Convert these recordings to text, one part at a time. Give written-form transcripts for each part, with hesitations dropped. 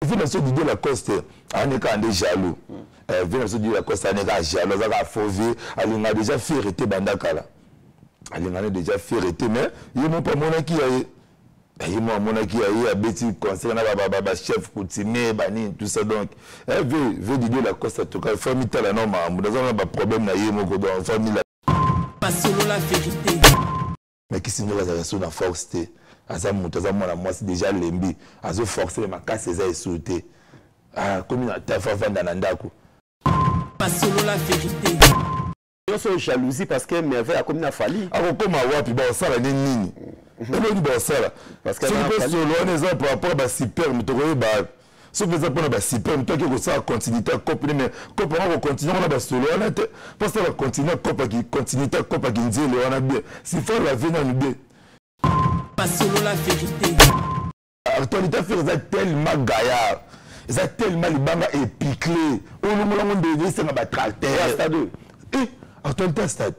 vu na so Didier Lacoste aneka ande jaloux vu na so Didier Lacoste aneka jaloux azaka fauvé alinga déjà fait arrêter bandakala alinga déjà fait arrêter mais il mon pas monaki il m'a monaki a bêti conseil na ba chef coutumier bani tout ça donc vu Didier Lacoste en tout cas famille tala non ma dans un problème na yé moko dans famille pas solo la vérité mais qui signe la raison na force té aza muto aza mwana mwasi déjà lembi azo forcer makasi eza esouté comme na tafa vanda na ndako pas solo la vérité yo so jalousie parce que merveille a comme na fali akokoma wapi ba osala nini eloni ba osala parce que solo on est par rapport ba super mutoko ba so faisait pour ba super mutoko ko ça continuité couple mais couple on continue on a ba solo on a parce que la continuité couple qui continuité couple qui dit le on a bien si faire la vie dans bien pas solo la vérité actualité fait tellement gaillard ça tellement libanga épiclé on nous l'a dit c'est un tracteur stade actualité stade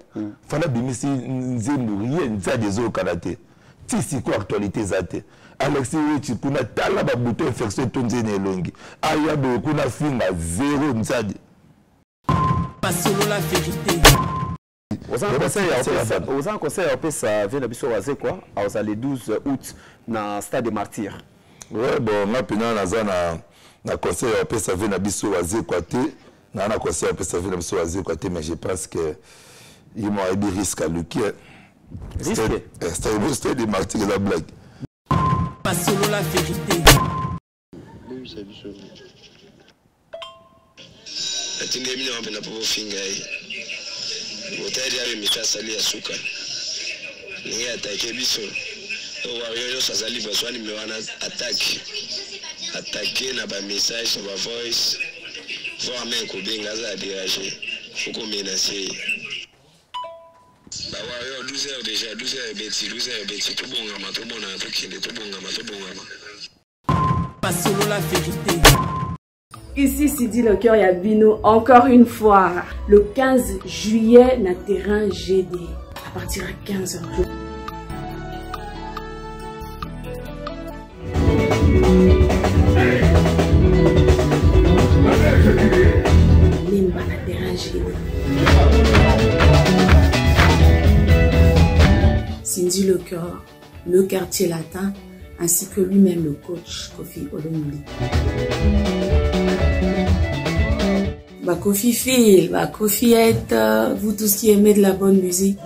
fallait bimisi nzembo rien ça des autres kanaté si c'est quoi actualité zate Alexis Wechi kuna tala ba bouton infection tonzene elongi aya do kuna finga zéro nzadi pas solo la vérité aux en conseil à ça vient de biso waze quoi aux le 12 août na stade des Martyrs ouais bon ma pena na conseil à ça vient de biso waze quoi té na conseil à ça vient de biso waze quoi té mais je pense que il m'a eu risque à Lucky c'était des Martyrs de la blague pas solo la vérité atinde mimi na popo finga hii otari ayo mikasali ya suka ni atake biso o wario sazali bazwani mewana attaque na ba message ba voice voir même ko benga za déranger faut qu'on menacer ba wario 12h déjà 12h beti to bongama to mona to kinde to bongama pas solo la vérité. Ici Sidi le cœur Yabino, encore une fois, le 15 juillet, na terrain GD, à partir de 15h. Limba na terrain GD. Sidi le cœur, le quartier latin, ainsi que lui-même le coach Kofi Olomide. Kofi Phil, Kofi est vous tous qui aimez de la bonne musique.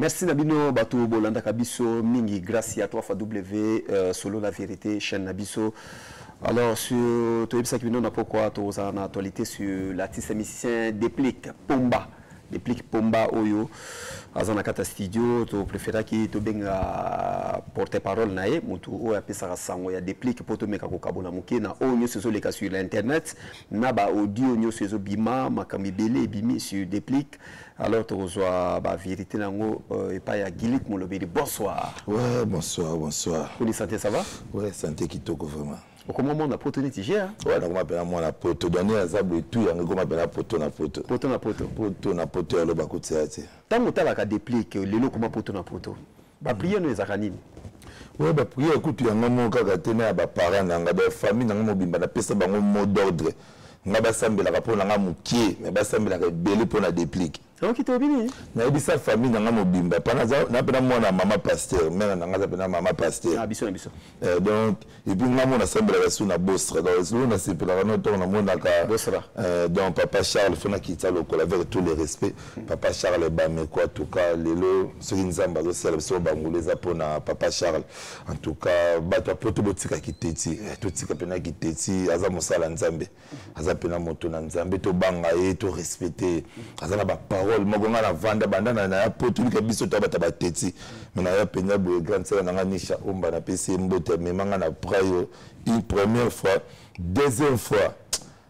Merci Nabino Bato Bolanda Kabiso Mingi grâce à toi W solo la vérité chaîne Nabiso. Alors sur toi ça qui nous n'a pourquoi tu as une actualité sur l'artiste musicien Déplique Pomba Oyo azana kata studio to préféra qui to benga porter parole nae mutu o ya pesa sango ya Déplique poto meka ko kabona muke na onyo sezo leka sur l'internet na ba audio nyo sezo bima makami belé bimi sur Déplique. Alors, tu reçois la vérité et pas à Gilit Molobedi. Bonsoir. Ouais, bonsoir. Vous santé, ça va? Ouais, santé qui toque vraiment. Comment on a poto Niger? Ouais, on m'appelle moi la poto. Donner à Zab et tout, on m'appelle la poto na poto. Poto na poto. Poto na poto, alors, bah, côté. Tant que tu as Déplique, les lots comment poto na poto. Bah, prier nous les aranines. Ouais, bah, prier, écoute, il y a un moment quand tu as des parents, des familles, des mot d'ordre. nga basambela ka pona nga mukie mais basambela ka belé pona Déplique donc tu obini na ebisa famille nga mobimba pana na pena mwana mama pasteur mena nga pena mama pasteur biso donc et puis nga mona sambela ka suna bostra donc solo na sepela na to na mona ka bostra donc papa Charles fona kita lokola avec tous les respects papa Charles ba mais quoi en tout cas lelo soki nzamba zo sala biso bangoleza pona papa Charles en tout cas bato poto botika kiteti to tika pena kiteti aza mosala nzambe pena moto na nzambe to banga ye to respecter azana ba parole moko nga na vanda banda na ya poto lika biso to bata bateti mena ya pena bo grand sœur na nisha omba na pc mbote memanga na prayo une première fois deuxième fois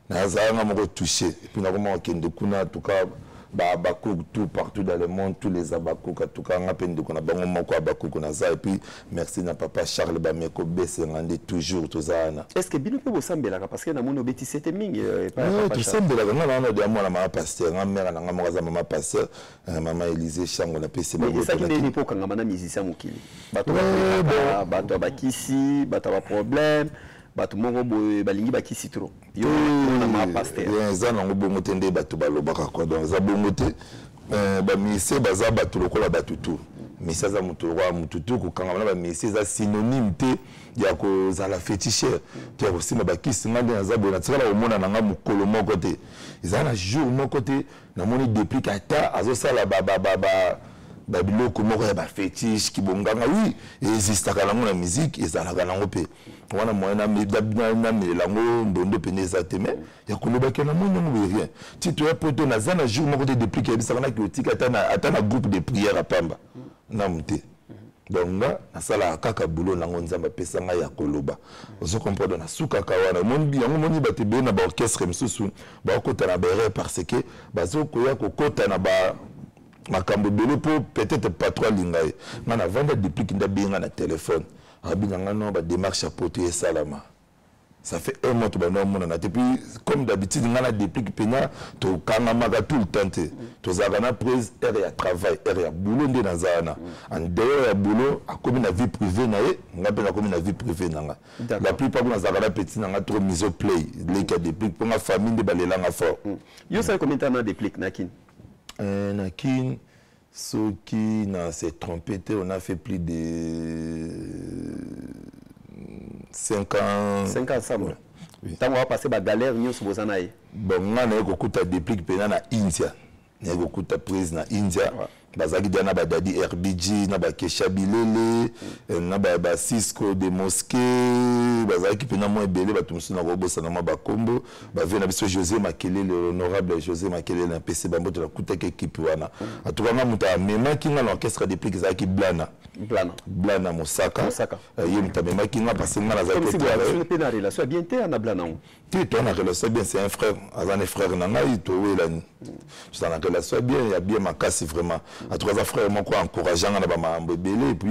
na zanga moko touché et puis na comment kende kuna en tout cas Abakouk tout partout dans le monde, tous les Abakouk, en tout cas, on a peine de qu'on a bango moko Abakouk on a ça, et puis merci na papa Charles Bameko Bessengande toujours tout ça. Est-ce que Bino peut vous sembler là parce que na mono beti c'était mingi tout semble là on a de moi la maman pasteur, ma mère na maman pasteur, maman Élisée Chango na PC. Mais ça qui n'est pas quand on a musicien mokili. Bato bakisi, bato ba problème. Bato mongo balingi bakisi trop. Yo na ma pasteur. Ça na ngobongo tende bato balobaka quoi donc ça bongo te ba ministère baza bato lokola batutu. Mais ça za mutu roi mututu ko kanga ba ministère ça synonyme te ya ko za la féticheur. Tu as aussi ma bakisi ngande na za bona tsala omona na nga mukolo moko te. Izana jour moko te na moni depuis kata azo sala biloko moko ya ba fétiche ki bonganga oui existe ka lango na musique ezalaka nango pe wana moyena na melango ndondo pene za teme ya koloba ke na mono ngo rien ti to poto na zana jour moko te depuis ke bisaka na ki ata na groupe de prière à Pamba na mute donc na sala kaka boulot nango nzamba pesa nga ya koloba ozo comprendre na suka ka wana moni yango moni ba te be na ba orchestre msusu ba kota na bere parce que bazo koya ko kota na ba makambo belo po peut-être pas trop lingaye ngana vanda depuis kinda binga na téléphone abinga ngano ba démarche à porter salama ça fait un mois to ba no mona na depuis comme d'habitude ngana depuis pena to kanga maga tout le temps to zagana prise air ya travail air ya boulot ndé na zana en dehors ya boulot a comme na vie privée na ye ngape na comme na vie privée nanga la plupart na zagana petit nanga trop mise au play les cas depuis pour ma famille de balelanga fort yo ça combien de temps na déplique nakin Nakin, ce qui s'est trompé, on a fait plus de 5 ans. 5 ans ensemble. Oui. Tant qu'on va passer la galère, nous sommes aux anaïs. Bon, on a écouté des pliques pénales à India. On a écouté prise na India. Bazaki diana ba dadi RBG na ba Kesha Bilele na ba Cisco de mosquée bazaki pena mo ebele ba tumsu na robosa na ba kombo ba vena biso José Makelele l'honorable José Makelele na PC bambo de la kutaka équipe wana atukanga muta mema kinga l'orchestre de pliques zaki blana Mosaka ye muta mema kinga parce que ngala zaki comme si la relation bien te na blana tu ton relation bien c'est un frère azane frère na ngai to welani tu na relation bien il y a bien ma casse vraiment à trois frères moi quoi encourageant na ba mambo belé et puis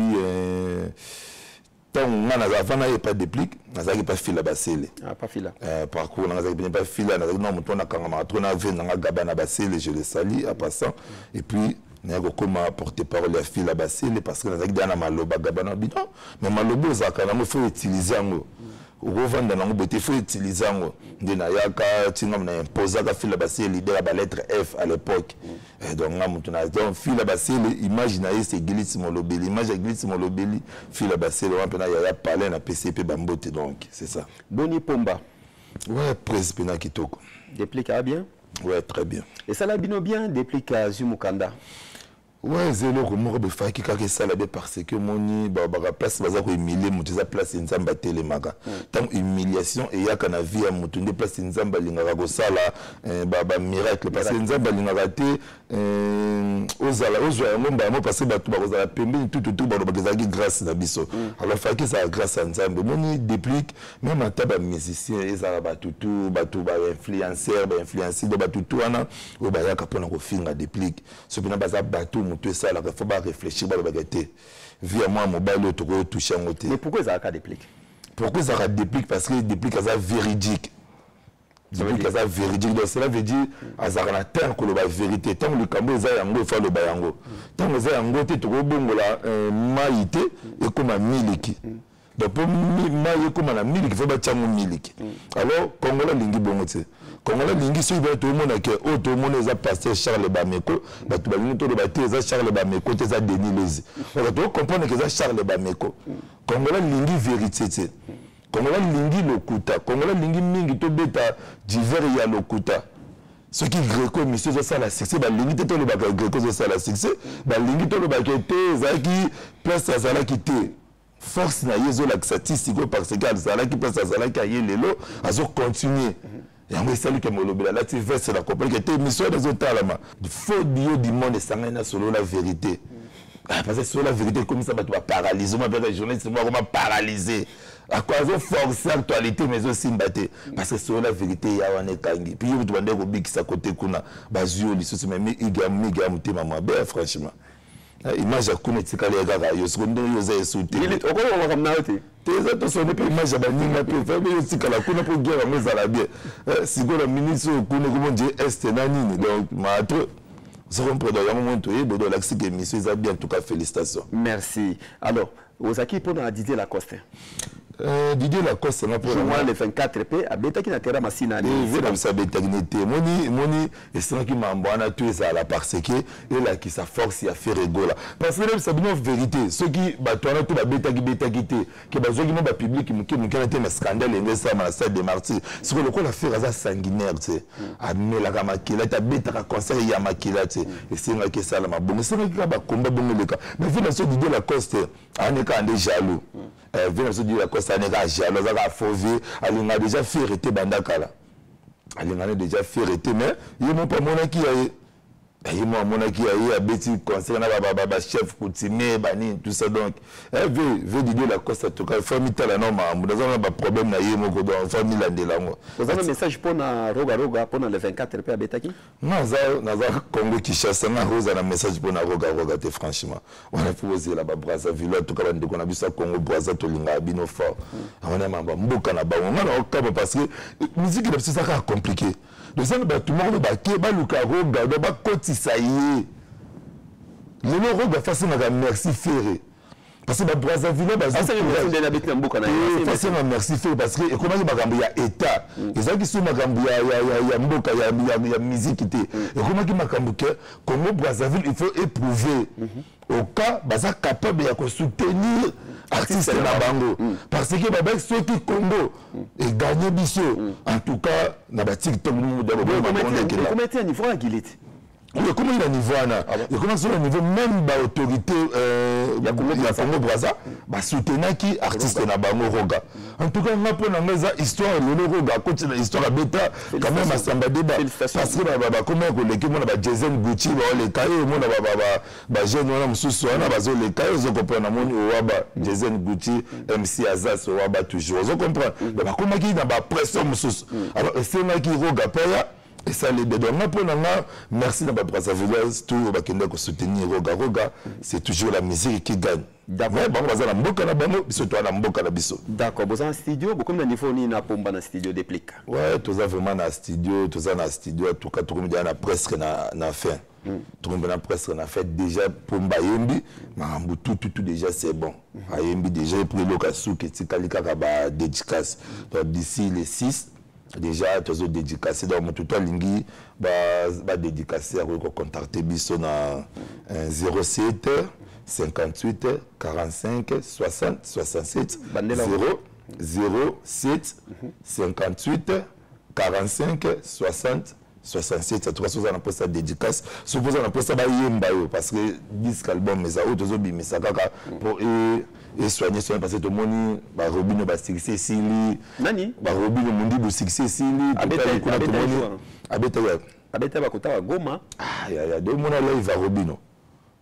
tant on a avant n'a pas déplique n'a pas fila basele pas fila parcours n'a pas fila n'a non mutona kanga matona vena nga gabana basele je le salue à passant et puis n'a pas comme porter parole à fila basele parce que n'a pas maloba gabana bidon mais malobo zakana mo faut utiliser ngo revendre dans le il faut utiliser ngo ndena yaka tinga na imposer ka fila basele leader ba lettre F à l'époque donc nga mutuna donc fila basele image na c'est glitz molobeli image glitz molobeli fila basele on peut na ya parler na PCP bambote donc c'est ça Boni Pomba ouais presque na kitoko déplique bien ouais très bien et ça la bino bien déplique à Zumukanda ouais zélo ko be faki kaka sala be parce que moni ba place baza ko humilier mutu za place nzamba telemaka tant humiliation et yaka na vie ya mutu nde place nzamba lingaka ko sala ba miracle parce que nzamba lingaka te ozala ozwa ngomba mo parce que batu ba kozala pembe tout ba bazaki grâce na biso alors faki ça grâce à nzamba moni déplique même en taba musicien ezala batu ba influenceur ba influencer de batu wana o ba yaka pona ko finga déplique ce pena baza batu tout ça là il faut pas réfléchir à la bagatelle via moi mobile to go toucher en côté mais pourquoi ça a déplique parce que déplique ça véridique ça véridique donc cela veut dire azara terre que la vérité tant le cambo za yango fa le bayango tant za yango te to go bongola maïté et comme miliki donc pour maïté comme na miliki faut ba tchango miliki alors congolais lingi bongo te Congolais lingi so ba to mona ke o to mona za pasteur Charles Bameko ba to ba lingi to ba te za Charles Bameko te za Denis Lezi on doit comprendre que za Charles Bameko Congolais lingi vérité te Congolais lingi lokuta Congolais lingi mingi to beta divers ya lokuta ce qui greco monsieur za sala succès ba lingi te to le ba greco za sala succès ba lingi to le ba ke te za ki place za sala ki te force na yezo la statistique parce que za la ki place za la ki ayelelo azo continuer yango esali ke molobela la ti verse la compagnie que te mission des otalama faut dire du monde sangana solo la vérité parce que sur la vérité comme ça va paralyser moi avec journaliste moi comment paralyser à quoi forcer actualité mais aussi mbaté parce que c'est la vérité ya wana kangi puis vous demandez au big sa côté kuna bazio lisusu mais miga mutema mabe franchement image akuna tikale gaga yo seconde yo za sauter il est encore comme naote tes autres sont pas image ba ninga pe famille yo tikala kuna pour guerre mais ça la bien si go la ministre kuna comment dire est nani donc matre ça comprend dans un moment et bodo l'accès que monsieur ça bien en tout cas félicitations. Merci. Alors Ozaki pour Didier Lacoste. Didier Lacoste na pour moi le 24p abeta ki na terrain masina ni vient sa bétagnité moni et c'est qui m'embana tout ça la parce que et là qui sa force à faire rigola parce que c'est bien vérité ceux qui batona tout la bétagité que bazo qui ba public qui était un scandale et ça ma salle de martyrs c'est que le quoi la faire ça sanguinaire tu sais amela kama makila ta beta ka conseil ya makila tu sais et c'est nga que ça la mabongo c'est nga ba combat bongo le cas mais vu la so Didier Lacoste aneka ande jaloux vu la so Didier Lacoste aneka jaloux ça va fauver elle a déjà fait arrêter bandakala elle a déjà fait arrêter mais il m'a pas mon qui il m'a mon qui a bêti conseil na ba chef coutumier bani tout ça donc veut Didier Lacoste en tout cas famille tala non ma dans un problème na yemo ko dans famille la ndelango vous avez un message pour na roga pour le 24 pe abetaki non ça Congo Kinshasa na rosa na message pour na roga te franchement on a posé là ba Brazzaville en tout cas ndeko na biso Congo Brazza to linga bino fort on a mamba mboka na bango ngana okaba parce que musique de ça c'est compliqué de ça tout le monde ba ke ba luka roga do ba kotisa ye le roga face na merci ferré parce que ba Brazzaville ba ça c'est une habitude mboka na face na merci ferré parce que et comment magambo ya état ils ont qui sont magambo ya mboka ya musique té et comment qui magambo que Congo Brazzaville il faut éprouver au cas baza capable de soutenir artiste na bango parce que babek ceux qui Congo et gagner biso en tout cas na ba TikTok nous de comment était niveau à Gilite comment il a niveau là et comment sur le niveau même ba autorité ya Congo Brazza ba soutenir qui artiste na bango roga en tout cas on apprend na meza histoire le roga continue histoire bêta quand même à samba débat parce que ba comment ko leki mona ba Jason Gucci ba le kaye mona ba jeune wana mususu wana bazo le kaye zo comprendre moni waba Jason Gucci MC Azaz waba toujours zo comprendre ba comment qui na ba pression mususu alors c'est moi qui roga paya et ça les deux donc pour merci na ba Brazzaville tout ba kende ko soutenir roga c'est toujours la musique qui gagne d'accord bon bazala mboka na bango biso to na mboka na biso d'accord vous en studio beaucoup de niveau ni na pomba na studio déplique ouais tous vraiment na studio en tout cas tout comme na presque na fin tout comme na presque na fait déjà pomba yembi mambu tout déjà c'est bon ayembi déjà pour le kasu que tikalika ba dédicace donc d'ici les 6 déjà tous les dédicacés donc tout à lingi ba dédicacé à contacter biso na 07 58 45 60 67 07 58 45 60 67 tout ça on poste dédicace supposé on poste ba yemba yo parce que disque album mais ça autres bimisa kaka pour et soigner parce que tout le monde ba Robino ba succès sili nani ba Robino mundi bu succès sili abeta ba kota Goma ya de mona live va Robino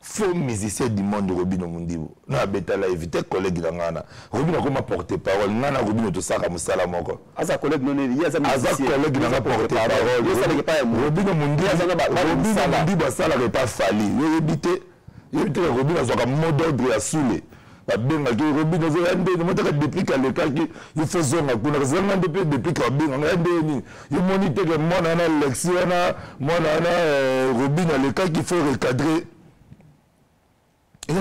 faux musicien du monde Robino Mundibu na abeta live te collègue ngana Robino comme porter parole ngana Robino to saka musala moko asa collègue non ya za collègue na porter parole yo sala pas Robino Mundibu za ba Robino Mundibu sala pas fali yo ebité Robino azoka mot d'ordre ya soule babenga ki Robino zo yande motaka depuis le cas qui il faut zonga kuna zonga depuis ka benga ngande ni yo monite que mona na élection na mona na Robino le cas qu'il faut recadrer. Ce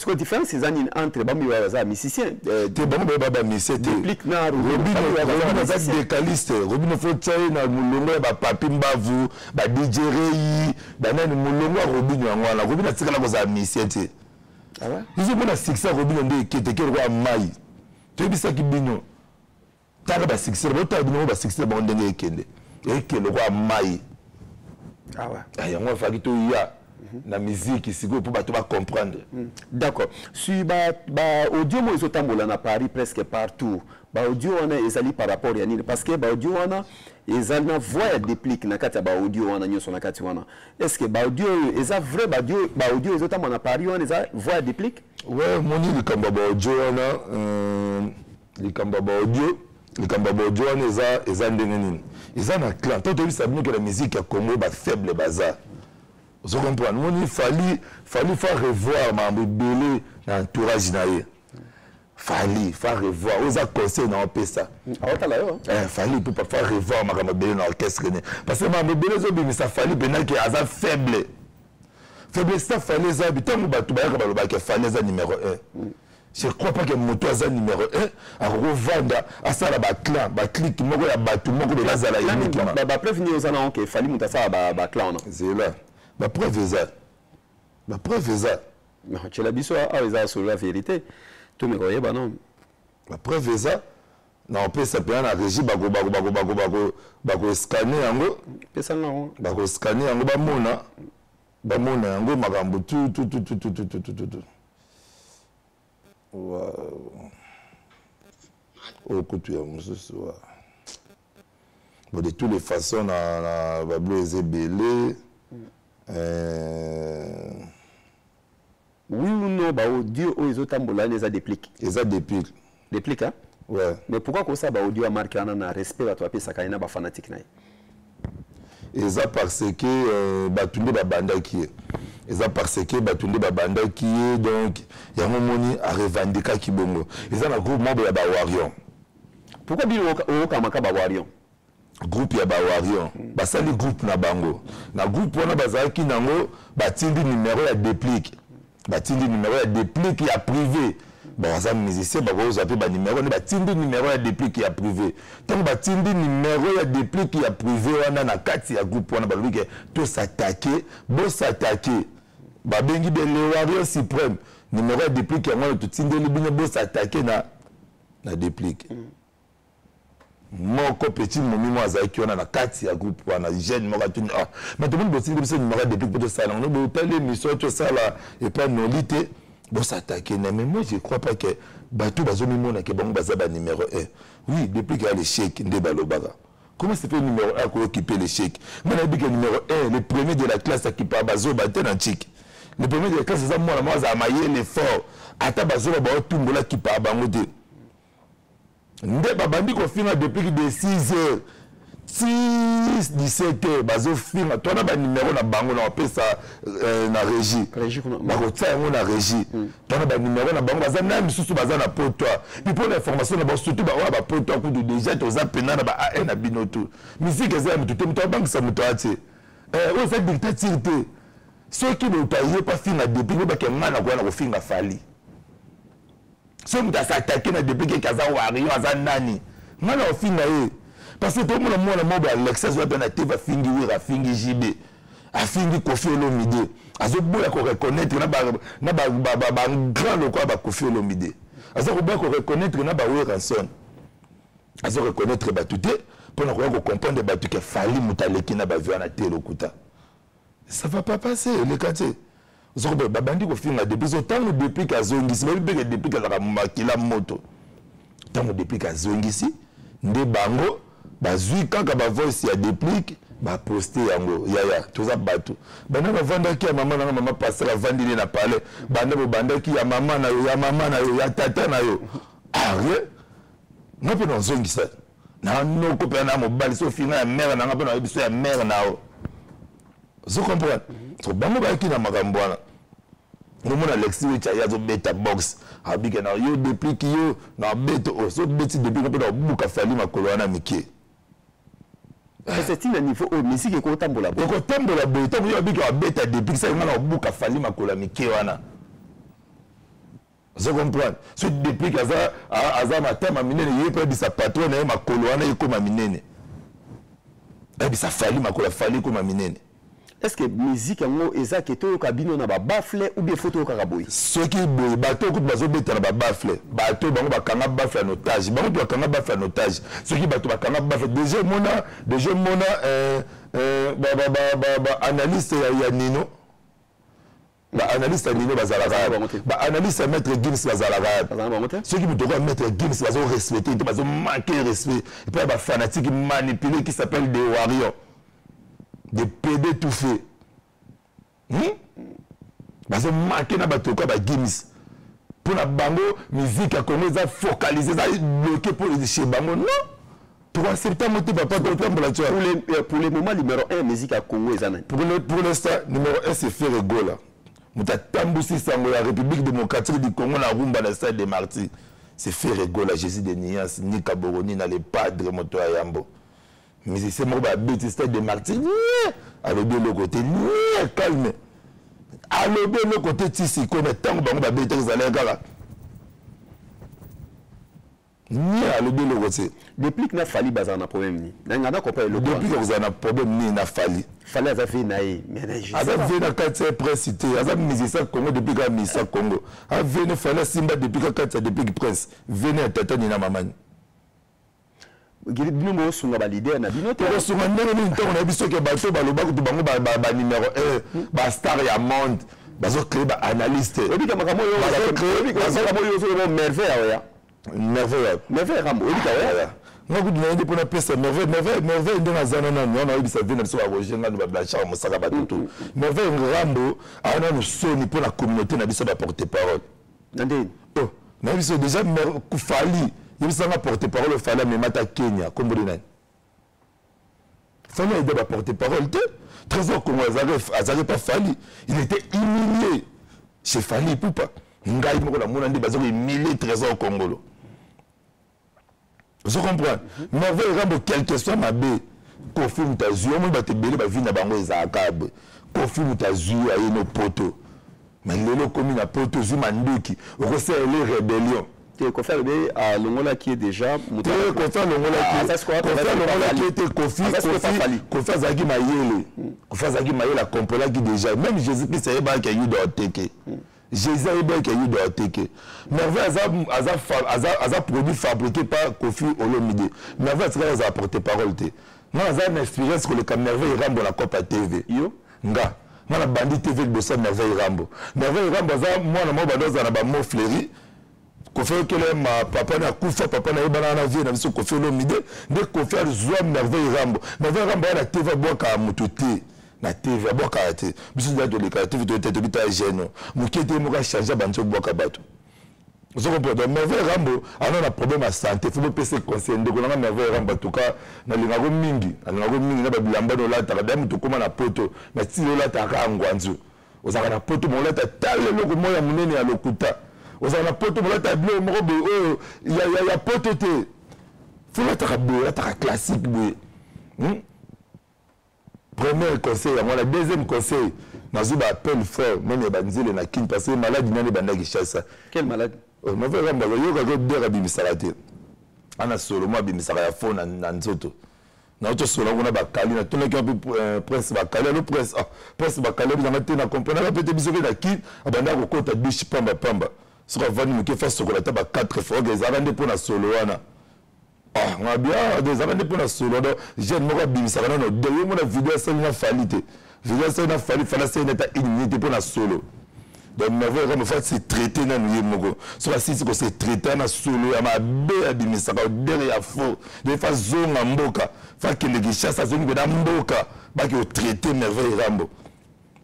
que la différence c'est entre les musiciens déplique na Robino décaliste Robino faut tsaye na mulongo ba papi mbavu ba DJ Rei ba nani mulongo Robino ngwana Robino tsikala ko za musicien te ah ouais ils ont succès Robino ndé keteke roi mai to bisa kibino tala ba succès ba succès ba ndenge ekende le roi mai ah ouais ay ngwa fa kito ya la musique c'est pour bato ba comprendre d'accord sur ba audio mo izotambola na Paris presque partout ba audio wana ezali par rapport ya nini parce que ba audio wana ezali na voix déplique na kati ba audio wana nyoso na kati wana est-ce que ba audio eza vrai ba audio ezotambola na Paris wana eza voix déplique ouais moni le kamba ba audio wana likambo ba audio wana eza ndenge nini eza na clan to tobi sabino que la musique ya Congo ba faible bazar vous comprenez mon fallait faire revoir mambo belé na entourage na ye fallait faire revoir oza conseil na opesa fallait pour pas faire revoir makambo belé na orchestre parce que mambo belé zo bimisa fallait bena que aza faible ça fallait ça bitango batu ba ka baloba que fallait ça numéro 1. Je ne crois pas que moto aza numéro 1 a revendre à ça la clan ba clique moko ya batu moko de lazala uniquement ba preuve ni ozana on que fallait muta ça ba clan non c'est là ba preuve ça mais tu l'as biso a eza sur la vérité tout me croyez ba non ba preuve ça na on peut s'appeler na régie ba scanner yango pesa non ba scanner yango ba mona yango makambo tout wow. Oh, écoute, bon, de toutes les façons, na Bablo est belé. Oui ou non, bah audio aux autres tambola les a dépliqué. Les a dépliqué. Dépliqué, hein? Ouais. Mais pourquoi comme ça, bah audio a marqué un respect à toi, puis ça quand il a pas fanatique naï. Et ça parce que batunde ba banda qui est. Et ça parce que batunde ba banda qui est donc il y a un moment à revendiquer qui bongo. Et ça na groupe membre ya ba Warion. Pourquoi bien au kamaka ba Warion? Groupe ya ba Warion. Ba sali groupe na bango. Na groupe wana bazaki nango batindi numéro ya déplique. Batindi numéro ya déplique ya privé. Bon, ça musicien ba ko zaper ba numéro ne batindi numéro ya déplique ya privé. Tant batindi numéro ya déplique ya privé wana na kati ya groupe wana ba lui to s'attaquer, bo s'attaquer. Ba bengi de le Warion suprême. Numéro ya déplique ya moi to tindeli bino bo s'attaquer na déplique. Moko petit momi mo azaki wana na kati ya groupe wana jeune moko tuni mais tout le monde bosi biso numéro ya déplique pour ça on bo tele mission to ça là et pas nolité. Bon, s'attaquer, mais moi je ne crois pas que Batou Bazomimona qui est bon bazaba numéro 1. Oui, depuis qu'il y a les chèques, Ndebalobara. Comment c'est fait le numéro 1 pour occuper les chèques? Moi, je dis que le numéro 1, le premier de la classe qui parle Bazo Baten en chic. Le premier de la classe, c'est moi, j'ai amaillé l'effort. Ata Bazo Batumbola qui parle Bangote. Ndebabandi qu'on finit depuis de 6 heures. 6 17 heures bazo film toi na ba numéro na bango na pesa na régie ba ko tsa ngo na régie toi na ba numéro na bango baza na misusu baza na poto puis pour l'information na ba surtout ba wa ba poto ku déjà toza pena na ba na binoto musique eza mutu te mutu bank sa mutu ati o fait dictature te ceux qui ne taillent pas finir depuis ba ke ngana ko na ko finga fali ceux mutu s'attaquer na depuis que kaza Warion aza nani ngana o finga parce que tout le monde a l'excès de la TV a fini à fingi JB a fini Kofi Olomide a zo boya ko reconnaître na ba grand local ba Kofi Olomide a zo boya ko reconnaître na ba Ranson a zo reconnaître ba tuté pour na ko comprendre ba tuké fali mutaleki na ba via na telokuta ça va pas passer le quartier zo ba bandi ko finga depuis autant depuis ka zongisi depuis ka la makila moto tant depuis ka zongisi nde bango bazui kaka ba voice ya déplique ba poster yango yaya toza bato bana ba vanda ki ya mama passer vandi na palais banda ki ya mama na yo ya tata na yo rien na pe non zongi ça na no ko pe na mobali so finga ya mère na ngape na biso ya mère na o zo comprendre so bango ba ki na makambo wana nomona Alexis Wicha ya zo beta box abike na yo déplique yo na beto o so beti déplique pe na buka fali makolo wana mike. C'est un niveau au musique et kotambola bo. Kotambola bo, tant que yo biki wa beta depuis ça ngana buka fali makola mike wana. Vous comprenez? Ce depuis aza matama minene yepe bisa patron na makolo wana ekoma minene. Et bisa fali makola fali koma minene. Est-ce que musique ngo eza keto kabino na ba bafle ou bien photo karaboy? Ce qui boy bato ko bazo beta na ba bafle. Bato bango bakanga bafle en otage. Bango to bakanga bafle en otage. Ce qui bato bakanga bafle déjà mona analyste ya Nino. Ba analyste Nino bazalaka. Ba analyste maître Gims bazalaka. Ce qui doit mettre Gims bazo respecter, bazo manquer respect. Et puis ba fanatique manipulé qui s'appelle des Warion. Des PD tout fait. Parce que manqué na bato quoi ba Gims pour la bango musique à Congo ça focaliser ça bloqué pour les chez bango non 3 septembre tu papa pour le moment numéro 1 musique à Congo pour l'instant numéro 1 c'est Ferregola Mutatambusi sango la République démocratique du Congo na rumba na stade de Martyrs c'est Ferregola Jésus de Nias ni Kaboroni na le padre moto ya Yambo mais c'est moi ba bêtise stade de Martyrs alors de l'autre côté calme alors de l'autre côté tisi comme tant bango ba bêtise za la ni alors de l'autre côté depuis que na fali bazana problème ni ngana ko pas le depuis que vous avez un problème ni na fali fallait avoir naï mais j'ai vu na quartier prince cité azam musicien Congo depuis que musicien Congo a venu fallait simba depuis que quartier depuis que prince venir tata ni na mamani bino mo sunga ba leader na bino to sunga ndenge ni ntongo na biso ke bato baloba ko bango ba numéro 1 ba star ya monde bazo créer ba analyste obi ka makamo yo bazo yo so merveille merveille rambo obi ka ya moi vous demandez pour la peste merveille dans la zone on a eu ça vient sur Roger na ba char mosaka ba tout merveille rambo ana no soni pour la communauté na biso ba porter parole ndé oh na biso déjà kufali il a porté parole au Fala mais mata Kenya comme vous dites Fala il doit porter parole trésor Congo Azaré pas Fali il était humilié chez Fali Poupa ngai moko la mona ndi bazo humilier trésor Congolo vous comprenez merveille rambo quelque soit ma bé Kofi Mutazu on va te belé ba vie na bango ezakab Kofi Mutazu aye no poto mais lelo comme na poto zuma ndoki recès les rébellions Kofi à Longola qui est déjà Kofi Longola qui était Kofi Azagi Mayele Kofi Azagi Mayele a compris qui déjà même Jésus-Christ est pas qu'il y a eu d'Oteke Jésus est pas qu'il y a eu d'Oteke merveille a produit fabriqué par Kofi Olomide merveille c'est a apporté parole moi j'ai une expérience que le merveille rambo la Copa TV yo nga moi la bandit TV de ça merveille rambo ça moi na moi badoza na ba mo fleuri Kofi que ma papa na kufa papa na ibana na vie na biso Kofi Olomide de Kofi azwa merveille rambo na TV boka mututi na TV boka te biso da de la TV to bita geno mukete mo ka changer banzo boka bato vous comprenez merveille rambo ana na problème à santé faut passer conseil ndeko na merveille rambo en tout cas na lingago mingi na ba bilamba do la ta damu to koma na poto na tilo la ta ka ngwanzu ozaka na poto mo la ta tale loko moya munene ya lokuta ozana poto mo la ta bleu mo be oh ya poto te faut la ta bleu la ta classique bleu premier conseil moi la deuxième conseil nazuba appel fort même banzile na kin parce que maladie nani bandaki chassa quelle maladie ma frère Ramba yo ka dera bimisala te ana solo moi bimisala ya fona na nzoto na auto solo ngona bakali na tona ki prince bakali le prince bakali na te na comprendre la peut biso na ki abanda ko kota biche pamba sera vani muke fa sokola ta ba 4 fois les arande pour na solo wana on a bien des arande pour na solo do jeune mo ka bimisala na do yo mo na vidéo ça na falite vidéo ça na falite fala c'est neta unité pour na solo donc merveille comme fait c'est traité na nuit moko so la sisi ko c'est traité na solo ya mabe ya bimisaka derrière faux de fa zonga mboka fa kende ki chassa zonga na mboka ba ki o traité merveille rambo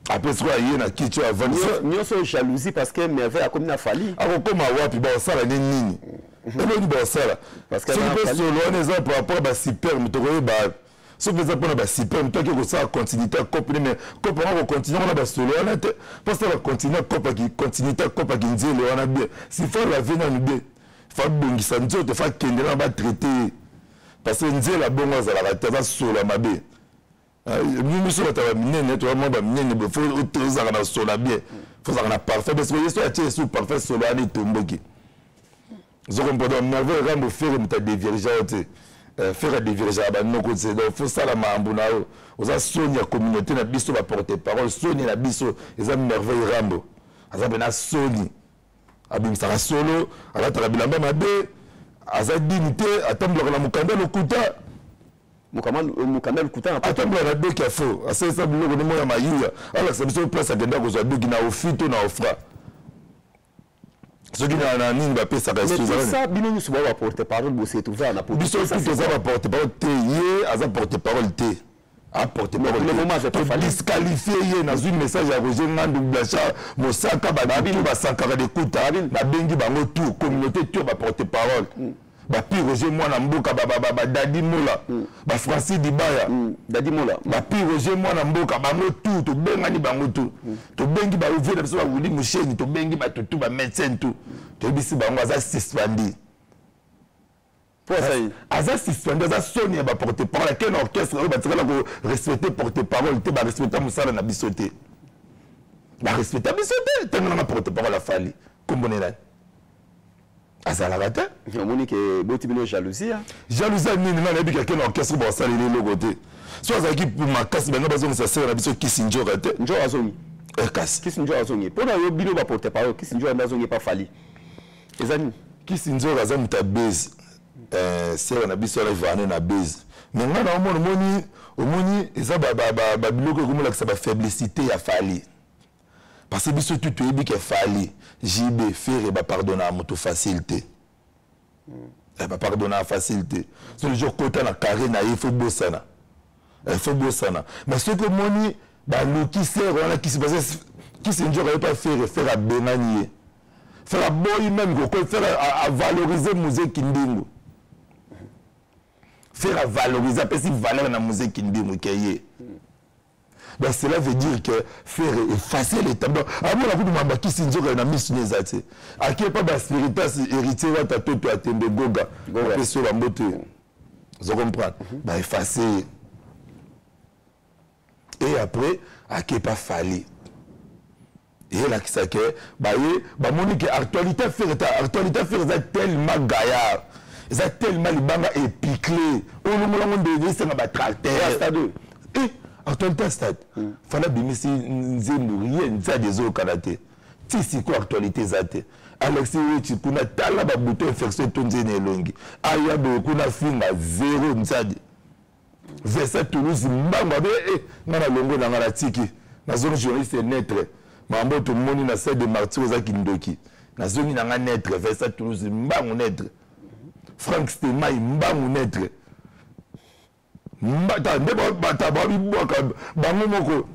après ce quoi yé na kicho avant nyoso jalousie parce que merveille a comme na fali ako koma wapi ba sala nini elo ni ba sala parce que solo on est par rapport ba super mutoko ba ce que vous appelez un super, toi qui avez une continuité à couper, mais couper on continue on a des solo on a parce que la continuité à couper qui dit on a bien si faut la venir nous bien faut bongi sanjo te faut kende na ba traiter parce que nzela la bongo za la tata solo mabe nous sommes à minene toi moi ba minene faut utiliser na solo bien faut ça na parfait parce que yeso a tie sous parfait solo ani tomboki je comprends merveille rambo faire muta dévirger faire des virages à nos côtés donc faut ça la mambuna aux a sonia communauté na biso ba porter parole sonia na biso les a merveille rambo azabe na soni abim sara solo ala ta bilamba mabe aza dignité atambla na mukanda lokuta mukanda lokuta atambla na doki ya fo asa ça biloko ni moya mayuya ala ça biso place agenda ko za doki na ofito na ofra ce qui n'a ni va pesa ka ça bino ñu suba va porter parole bo se trouver na biso tout ça va porter parole te yé aza porter parole te apporter parole disqualifier ye na un message à Roger Ngandu Blacha Mosaka babi ba sankara de kuta ba bengi bango tout communauté tout ba porter parole ba pi Roger mwana mboka ba Dadi Mola ba Francis Dibaya Dadi Mola ba pi Roger mwana mboka bango tout to bengani bango tout to bengi ba ouvrir biso ba wuli musheni to bengi ba tout ba médecin tout to bisi bango za suspendi pour ça aza suspendi aza soni ba porter parole quel orchestre ba tsala ko respecter porter parole te ba respecter musala na bisoté ba respecter bisoté te na porter parole afali kombone là azala rata omoni ke boti bino jalousie jalousie nini na yebi quelqu'un orchestre ba sala le côté soit za ki pour makasi benga bazo sa sera biso Kisinjo rate njo azongi kasi Kisinjo azongi pour na yo bino ba porter parole Kisinjo azongi pas fali ezani Kisinjo aza mutabezi sera na biso la vane na base mais ngana omoni eza ba biloko ko molakisa ba faiblesité ya fali parce que biso tout ebi ke fali JB faire ba pardonner à moto facilité ba pardonner à facilité c'est le jour côté na carré na il faut bosana mais ce que moni ba loki sera on a qui se passe qui se njora pas faire à benanie faire à boy même ko faire à valoriser musique ndingo faire à valoriser, appeler valeur dans la musique qui dit donc cela veut dire que faire effacer les tableaux. À moi la vie de ma qui s'injure dans la mission des athées. À qui pas la spiritas héritier wa ta toto à tembe goga. Goga sur la moto. Vous comprenez? Bah effacer. Et après à qui pas fallu. Et là qui ça que bah monique actualité faire tellement gaillard. Ils ont tellement les bangs épiclés. On nous l'a dit c'est un tracteur. Stade. Et actualité stade. Fallait bien si nous rien ça des autres karaté. Si quoi actualité zate. Alexis Richi kuna tala ba bouton infection tonzene longi. Aya be kuna finga zéro nzadi. Verset Toulouse mbanga be ngana longo na ngala tiki. Na zone journaliste netre. Mambo to moni na salle de martyrs za kindoki. Na zone na ngana netre verset Toulouse mbango netre. Frank Stemai mbangu netre mbata ndeba bata babi boka bango moko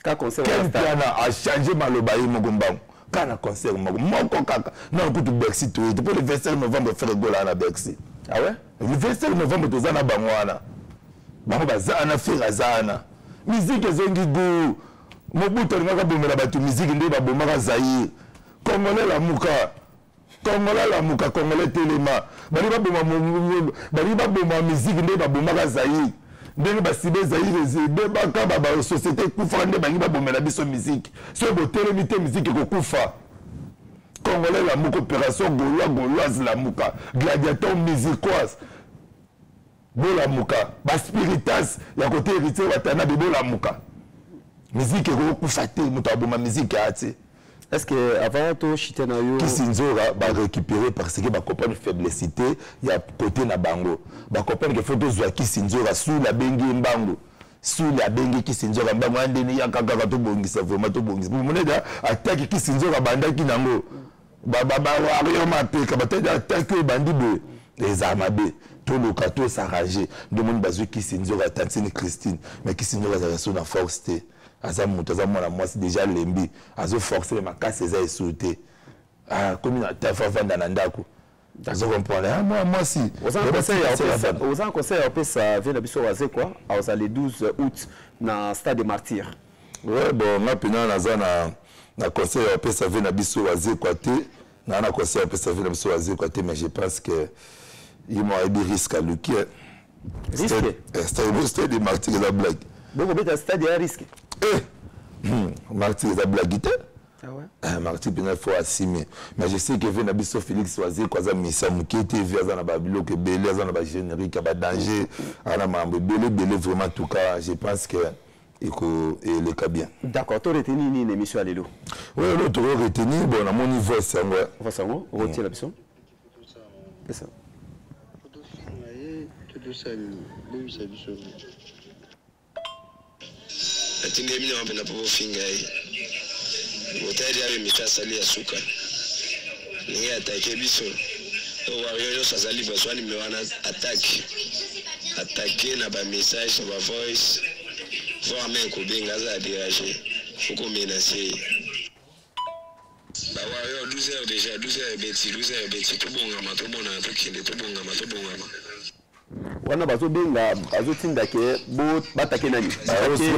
ka concert quelqu'un a changé maloba yi moko mbangu kana concert moko kaka na kutu Bercy to pour le 27 novembre faire gola na Bercy ah ouais le 27 novembre to zana bangwana bango bazana faire zana musique zongi go mobuto ngaka bomela batu musique ndeba bomaka Zaïre congolais la muka Congolais la muka Congolais téléma bali ba boma musique nde ba bomaka Zaïre ndenge ba sibe Zaïre zebe ba ka ba société kufa nde bangi ba bomela biso musique so bo télémité musique ko kufa Congolais la muka opération gauloise la muka gladiateur musicoise bo la muka ba spiritas ya côté héritier watana be bo la muka musique ko kufa te muta boma musique ati. Est-ce que avant tout Chitenayo Kisinzora va récupérer parce que ba comprendre faiblesité il y a côté na bango ba comprendre que faut dozo Kisinzora sous la bengi mbango sous la bengi Kisinzora mbango andeni ya kaka to bongisa vraiment to bongisa vous monez attaque Kisinzora banda kinango ba wario mapeka ba tete attaque bandi be les amabe tout le cateau s'arranger de monde bazu Kisinzora Tantine Christine mais Kisinzora ça reste na force té aza moto aza mwana mwasi déjà lembi azo forcer makasi eza esauté comme ta fanda na ndako azo comprendre moi si aux en conseil après ça vient biso waze quoi aux le 12 août na stade des martyrs ouais bon na pena na conseil après ça vient biso waze quoi té na conseil après ça vient biso waze quoi té mais je pense que il m'a dit risque à lui stade des martyrs la blague donc on stade à risque. Martyr est blaguité. Ah ouais. Martyr il faut assumer. Mais je sais que vient Nabiso Félix Oazé quoi ça misa mukete via na babilo que belé na ba générique ba danger ana mambo belé vraiment tout cas je pense que il le cas bien. D'accord, tu retenu une émission à l'élo. Oui, l'autre retenu bon à mon niveau c'est ouais. On va ça on retient la mission. C'est ça. Atinge mimi na popo finga hii. Motari ya misha sali ya suka. Ni atake biso. Wa yoyo sazali baswani mewana attaque. attaquer na ba message na ba voice voir même ko benga za déranger faut qu'on menacer bah ouais 12h déjà 12h beti to bongama to bona to kinde to bongama wana bazobenga bazotinda ke bo batake nani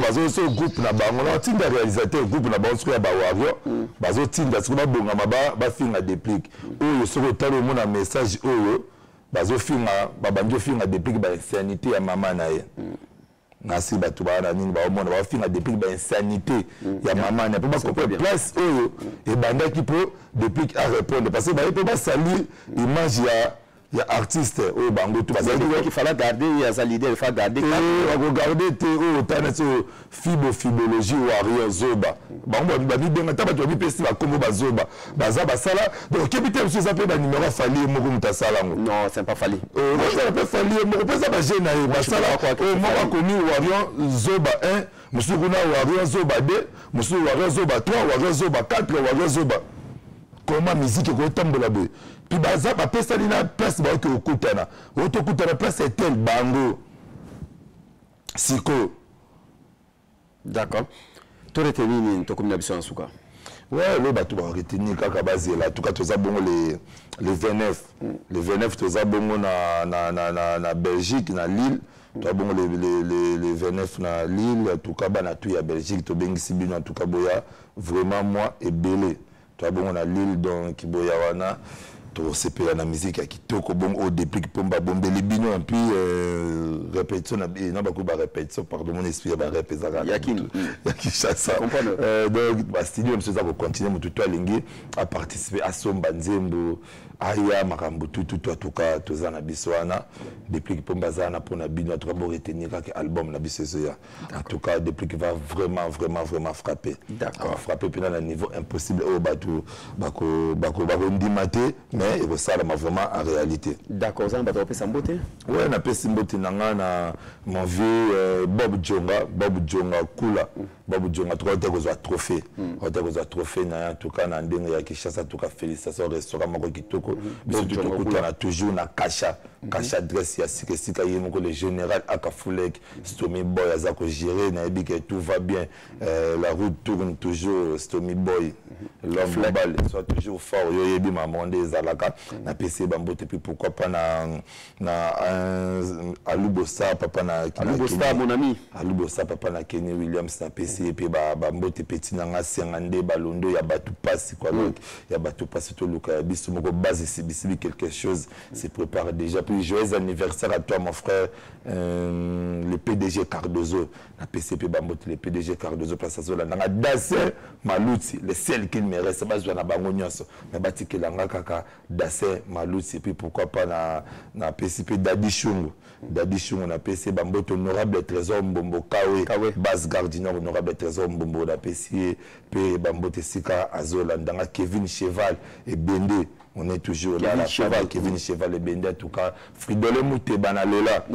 bazo groupe na bango na tinda réalisateur groupe na bango so ya ba wario bazotinda siko babongama ba finga déplique oyo soko talo mona message oyo bazofinga babandi finga déplique ba insanité ya mama na ye nasi batu bana nini baomona bafinga déplique ba insanité ya mama na po ba place oyo e bandaki po déplique à répondre parce que ba peut pas salir image ya artiste au bango tout parce qu'il fallait garder ya salide il faut garder regarder te au tana so fibologie warrior zoba bango ba benga ta bato bi pesi ba kombo ba zoba baza basala donc kebite monsieur ça peut ba numéro fali moko mutasala ngo non c'est pas fali ça peut fali moko pesa ba jeune na basala moko komi warrior zoba 1 monsieur kuna warrior zoba 2 monsieur warrior zoba 3 warrior zoba 4 warrior zoba comment musique ko tambola be puis baza ba pesa lina place ba ko kutana oto kutana place est tel bango siko d'accord to retenir ni to comme biso en suka ouais le bato ba retenir kaka base là tout cas toza bongo les 29 les 29 toza bongo na Belgique na Lille to bongo les 29 na Lille en tout cas bana tout ya Belgique to bengisi bino en tout cas boya vraiment moi et belé to bongo na Lille donc boya wana to sepela na musique ya kitoko bon au déplique pomba bombe les bino et puis répétition na ba ko ba répétition pardon mon esprit ba répétition yaki chassa donc ba studio monsieur ça va continuer mon tuto alingi à participer à somba nzembo aya makambo tout tout cas toza na biswana déplique pomba za na pona bino to ba retenir que album na bisezo ya en tout cas déplique va vraiment frapper d'accord frapper puis na niveau impossible au bateau bako ndimate mais il ça vraiment en réalité d'accord ça bato pesa mbote ouais na pesa mbote nanga na mon vieux Bob Djonga Kula Bob Djonga trophée trophée na en tout cas na ndenge ya Kinshasa en tout cas félicitations au restaurant moko kitoko biso tukuta na toujours na kasha adresse ya sika yemoko le général Akafulek Stomy Boy azako gérer na ebi que tout va bien la route tourne toujours Stomy Boy l'homme global soit toujours fort yo yebi mamonde ezalaka na PC bambote puis pourquoi pas na Alubosa papa na Alubosa mon ami Alubosa papa na Kenny Williams na PC puis bambote petit na nga sengande balondo ya batu passe quoi donc ya batu passe to luka biso moko base c'est quelque chose c'est prépare déjà puis joyeux anniversaire à toi mon frère le PDG Cardozo na PCP bambote le PDG Cardozo place ça là na Dasser Maluti le seul qui me reste bazwa na bango nyonso mais batikela nga kaka Dasser Maluti et puis pourquoi pas na PCP Dadi Shungu na PC bambote honorable trésor Mbombo Kawe base gardien honorable trésor Mbombo na PC pe bambote sika azola ndanga Kevin Cheval et Bende on est toujours là la Kevin Cheval et Bende en tout cas Fridolé Mouteba na lela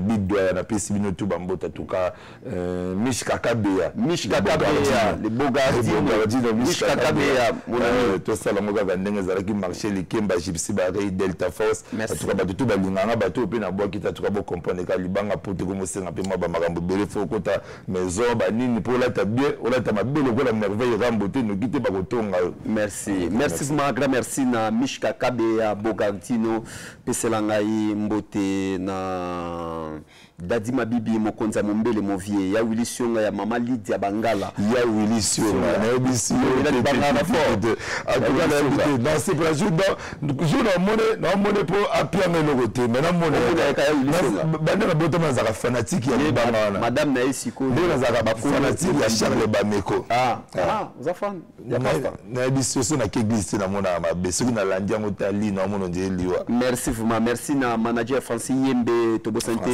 Big Doya na PC bino tout bambote en tout cas Mishka Kabea les Bogardino Mishka Kabea mon ami to sala moga bandenge zalaki marché likemba gypsy barei Delta Force en tout cas bato tout balinganga bato pe na boki ta tout cas bo comprendre ka libanga pote ko mosenga pe maba makambo bele fo kota maison ba nini pour la ta bien ola ta mabelo ko la merveille rambote no kite ba kotonga merci ma grand merci na Mishka Kabea Bogardino peselanga yi mbote na Dadi Mabibi mokonza mombele movie ya Willy Sionga ya mama Lydia Bangala ya Willy Sionga na ebisi ila Bangala fort dans ces projets donc je na monnaie pour appuyer le côté maintenant monnaie ka ya Willy Sionga bande na boto mazaka fanatique ya Bangala madame na esiko na zaka ba fanatique ya Charles Bameko za fan ya pasta na ebisi so na keglise na mona mabe soki na landia motali na mono nje liwa merci vraiment merci na manager Francis Yembe Tobo Santé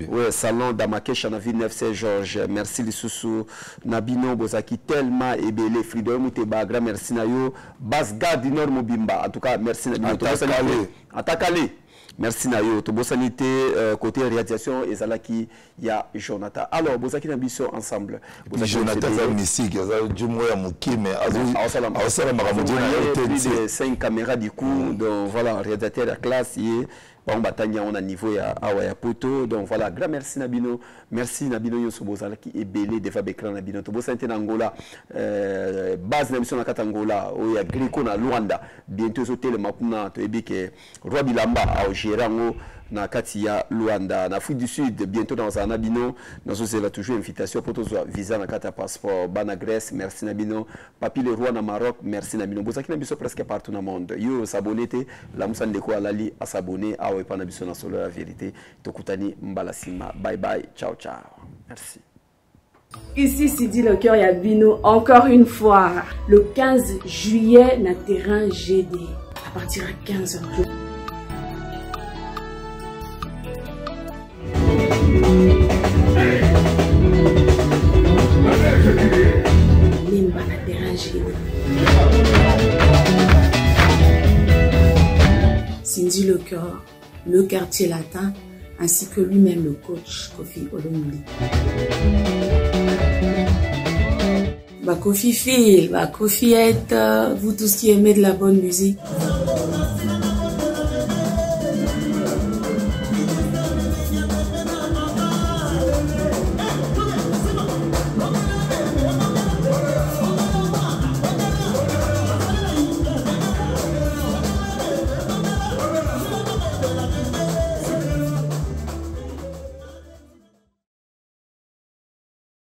ouais, salon Damakesha na ville 9 Saint-Georges. Merci les sous Nabino Bozaki tellement et belé Freedom Mouteba grand merci na yo Basga du Nord Mobimba. En tout cas merci na Atakale. Merci na yo Tobosanité côté réalisation et Zalaki ya Jonathan. Alors Bozaki na biso ensemble. Jonathan za musique za jumo ya mukime azo plus de 5 caméras du coup donc voilà réalisateur de classe on batanya on a niveau ya awa ya poto. Donc voilà, grand merci Nabino, merci Nabino Yoso Bozala qui est belé de Fabekran Nabino. To bosa en Angola, base na mission na Angola, o ya Greco na Luanda. Bientôt so tele makuna to ebike Roi Bilamba a gérango na kati ya Luanda, na Afrique du Sud. Bientôt dans un Nabino, dans ce là toujours invitation pour tous visa na kata passeport bana Grèce, merci Nabino. Papi le roi na Maroc, merci Nabino. Bosa qui na biso presque partout dans le monde. Yo s'abonner la musa ndeko alali à s'abonner à Wepa na biso na Solo la vérité. Tokutani mbalasima. Bye bye, ciao ciao. Merci. Ici Sidi le cœur Yabino, encore une fois, le 15 juillet, na terrain GD, à partir de 15h. Limba na terrain GD. Cindy le cœur, le quartier latin, ainsi que lui-même le coach Kofi Olomide. Kofi Phil, Kofi Ed, vous tous qui aimez de la bonne musique.